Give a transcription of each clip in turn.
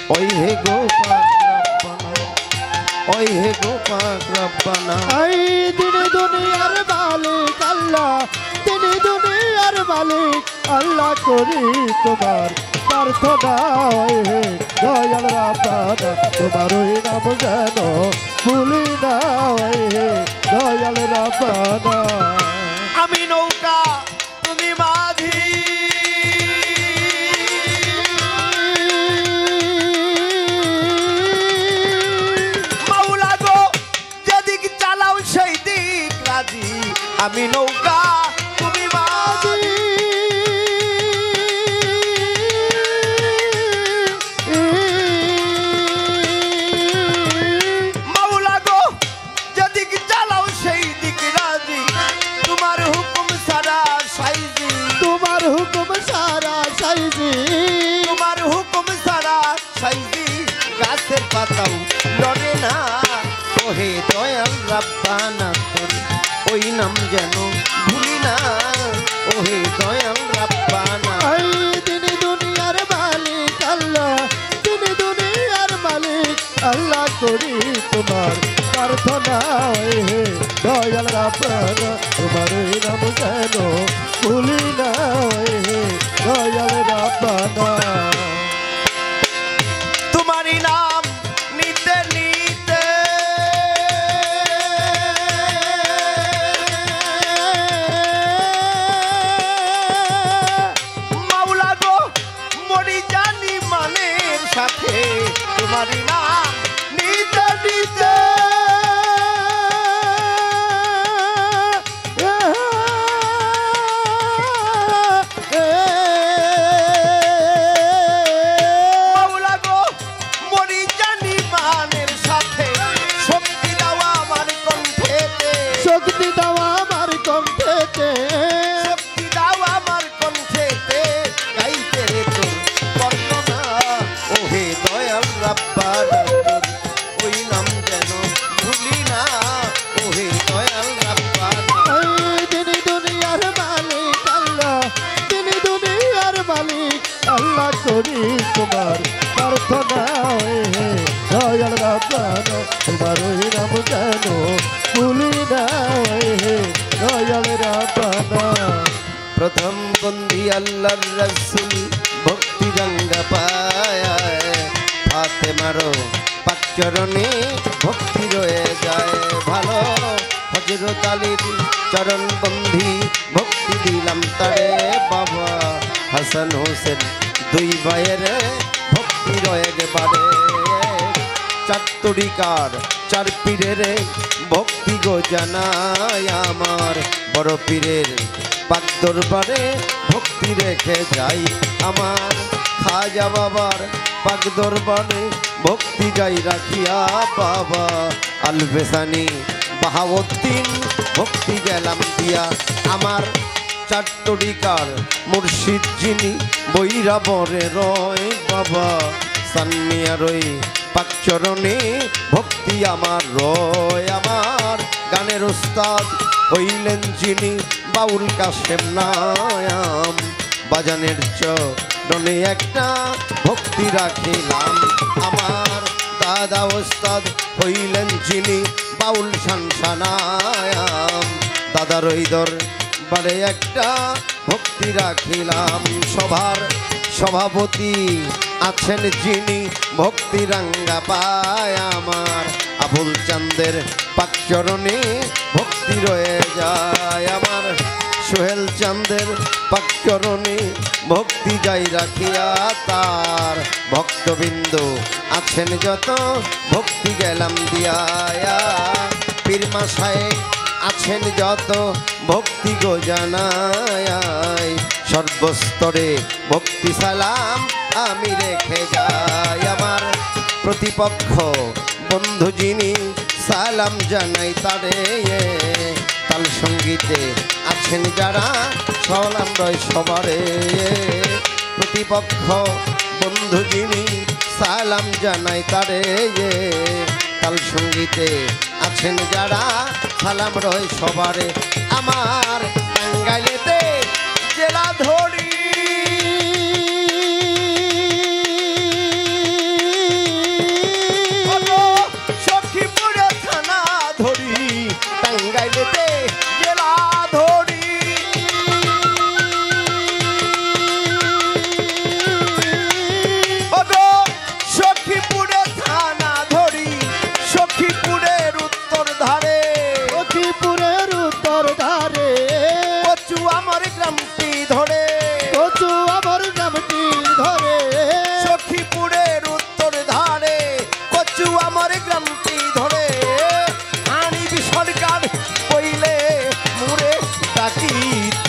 ওই হে গোপাল রব্বানা ওই হে গোপাল রব্বানা এই তিনি দুনিয়ার মালিক আল্লাহ তিনি দুনিয়ার মালিক আল্লাহ করি তোমার প্রার্থনা ওই হে দয়াল রব্বানা তোমার ওই নাম যেন ভুলি না ওই হে দয়াল রব্বানা আমি নৌকা তুমি মাঝি মাওলা গো যেদিক চালাও সেই দিক রাজি আমি নৌকা তুমি মাঝি মাওলা গো যেদিক চালাও সেই দিক রাজি তোমার হুকুম সারা সাইজি তোমার হুকুম সারা সাইজি তোমার হুকুম সারা সাইজি গাছের পাতাও লড়ে না ওহে দয়াল রাব্বানা তোর ওই নাম যেন ভুলি না ওহে দয়াল রাব্বানা এই তিনি দুনিয়ার মালিক আল্লাহ তিনি দুনিয়ার মালিক আল্লাহ করি তোমার প্রার্থনা ওই হে দয়াল রাব্বানা তোমার ওই নাম যেন ভুলি না ওই হে দয়াল রাব্বানা তোমারই নাম নিতে নিতে মাওলা গো মরি জানি মানের সাথে তোমারই নাম নিতে নিতে মাওলা গো মরি জানি মানের সাথে শক্তি দাও আমার কণ্ঠেতে শক্তি দেওয়া আমার কণ্ঠেতে শক্তি দাও আমার কণ্ঠেতে গাইতে রে তোর বর্ণনা ওহে দয়াল রাব্বানা তোর ওই নাম যেন ভুলি না ওহে দয়াল রাব্বানা এই তিনি দুনিয়ার মালিক আল্লাহ তিনি দুনিয়ার মালিক আল্লাহ করি তোমার প্রার্থনা ওই হে দয়াল রাব্বানা তোমার ওই নাম যেন ভুলি না ওই হে দয়াল রাব্বানা প্রথম বন্দি আল্লাহর রাসূল ভক্তি রঙ্গা পায় ফাতেমারও পাক চরণে ভক্তি রয়ে যায় ভালো হযরত আলীর চরণ বন্ধি ভক্তি দিলাম তারে বাবা হাসান হোসেন দুই ভাইয়ের ভক্তি রয়ে বারে চার তরিকার চার পীরের ভক্তি গো জানায় আমার বড় পীরের পাক দরবারে ভক্তি রেখে যাই আমার খাজা বাবার পাক দরবারে ভক্তি যাই রাখিয়া বাবা আলবেসানি বাহাউদ্দিন ভক্তি গেলাম দিয়া আমার চার তরিকার মুর্শিদ যিনি বৈরা বরে রয় বাবা সান্নিয়া রই পাক চরণে ভক্তি আমার রয় আমার গানের উস্তাদ হইলেন যিনি বাউল কাশেম নায়াম বাজানের চরণে একটা ভক্তি রাখিলাম আমার দাদা ওস্তাদ হইলেন যিনি বাউল শানশানায়াম দাদার ওই দরবারে একটা ভক্তি রাখিলাম সভার সভাপতি আছেন যিনি ভক্তি রাঙ্গা পায় আমার আবুল চাঁদের পাক চরণে ভক্তি রয়ে যায় আমার সোহেল চাঁদের পাক চরণে ভক্তি যাই রাখিয়া তার ভক্তবৃন্দ আছেন যত ভক্তি গেলাম দিয়া পীরমা সাহেব আছেন যত ভক্তি গো জানাই সর্বস্তরে ভক্তি সালাম আমি রেখে যাই আমার প্রতিপক্ষ বন্ধু যিনি সালাম জানাই তারে তাল সঙ্গীতে আছেন যারা সালাম রয় সবারে প্রতিপক্ষ বন্ধু যিনি সালাম জানাই তারে তাল সঙ্গীতে আছেন যারা সালাম রয় সবারে আমার টাঙ্গাইলেতে জেলা ধরি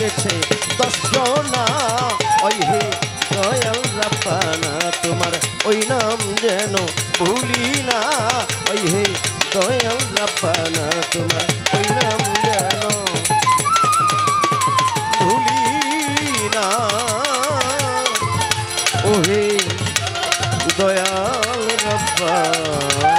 গেছে 10 জনা ওই হে দয়াল রাব্বানা তোমার ওই নাম যেন ভুলি না ওই হে দয়াল রাব্বানা তোমার ওই নাম যেন ভুলি না ও হে দয়াল রাব্বানা